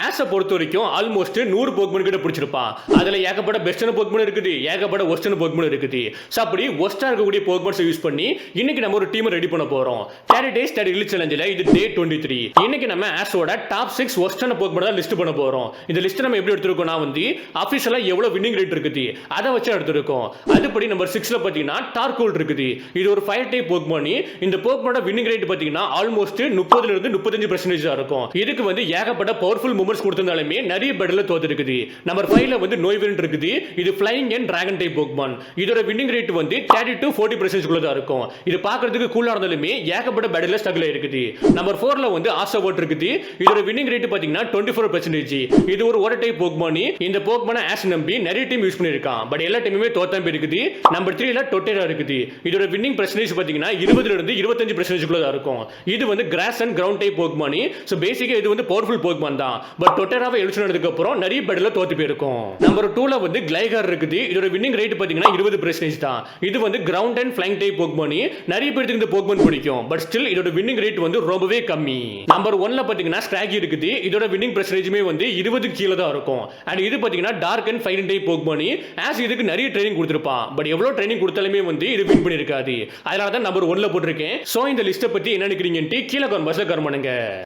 ஆஸை பொறுத்த வரைக்கும் almost 100 Pokémon கிட்ட பிடிச்சிருப்பான். அதுல ஏகப்பட்ட பெஸ்டான போக்மன் இருக்குது, ஏகப்பட்ட ஒஸ்டான போக்மன் இருக்குது. ஸோ அப்படி ஒஸ்டா இருக்கக்கூடிய போக்மன்ஸை யூஸ் பண்ணி இன்னைக்கு நம்ம ஒரு டீம் ரெடி பண்ண போறோம். 30 days 30 elite சேலஞ்சில் இது டே 23. இன்னைக்கு நம்ம ஆஸோட டாப் 6 ஒஸ்டான போக்மன் தான் லிஸ்ட் பண்ண போறோம். இந்த லிஸ்ட் நம்ம எப்படி எடுத்துருக்கோம்னா வந்து அபிஷியலா எவ்வளவு வின்னிங் ரேட் இருக்குது அதை வச்சு எடுத்துருக்கோம். அதுபடி நம்பர் 6ல பாத்தீங்கன்னா டார்கோல் இருக்குது. இது ஒரு ஃபயர் டைப் போக்மன். இந்த போக்மனோட வின்னிங் ரேட் பாத்தீங்கன்னா ஆல்மோஸ்ட் 30 ல இருந்து 35% இருக்கும். இதுக்கு வந்து ஏகப்பட்ட பவர்ஃபுல் மூவ்மெண்ட்ஸ் கொடுத்திருந்தாலுமே நிறைய பேட்ல தோத்து இருக்குது. நம்பர் 5ல வந்து நோய்வென் இருக்குது. இது flying and dragon type Pokémon. இதோட வின்னிங் ரேட் வந்து 30 to 40% குள்ள தான் இருக்கும். இது பார்க்கிறதுக்கு கூலா இருந்தாலுமே ஏகப்பட்ட பேட்ல ஸ்ட்ரகிள் இருக்குது. நம்பர் 4ல வந்து ஆசாவோட் இருக்குது. இதோட வின்னிங் ரேட் பாத்தீங்கன்னா 24%. இது ஒரு ஓட டைப் போக்மன். இந்த போக்மனை ஆஸ் நம்பி நிறைய டீம் யூஸ் பண்ணிருக்கான். பட் எல்லா டீமுமே தோத்தாம இருக்குது. நம்பர் 3ல டொட்டேரா இருக்குது. இதோட வின்னிங் பெர்சன்டேஜ் பாத்தீங்கன்னா 20 ல இருந்து 25% குள்ள தான் இருக்கும். இது வந்து grass and ground type Pokemon. So பேசிக்கா இது வந்து பவர்ஃபுல் போக்மன் தான். பட் டொட்டேராவை எலிமினேட் பண்ணதுக்கு அப்புறம் நிறைய பேட்ல தோத்து போயிருக்கும். நம்பர் 2ல வந்து கிளைகார் இருக்குது. இதோட வின்னிங் ரேட் பாத்தீங்கன்னா 20% தான். இது வந்து ground and flying type Pokémon. நிறைய பேருக்கு இந்த போக்மன் பிடிக்கும். பட் ஸ்டில் இதோட வின்னிங் ரேட் வந்து ரொம்பவே கம்மி. நம்பர் 1ல பாத்தீங்கன்னா ஸ்கிராகி இருக்குது. இதோட வின்னிங் பெர்சன்டேஜ்மே வந்து 20 கீழ தான் இருக்கும். அண்ட் இது பாத்தீங்கன்னா dark and fire type Pokemon. As இதுக்கு நிறைய ட்ரைனிங் கொடுத்திருப்பான். பட் எவ்வளவு ட்ரைனிங் கொடுத்தாலுமே வந்து இது வின் பண்ணிருக்காது. அதனால தான் நம்பர் 1ல போட்டிருக்கேன். சோ இந்த லிஸ்ட்டை பத்தி என்ன நினைக்கிறீங்கன்னு கீழே கமெண்ட் பாக்ஸ்ல கமெண்ட் பண்ணுங்க.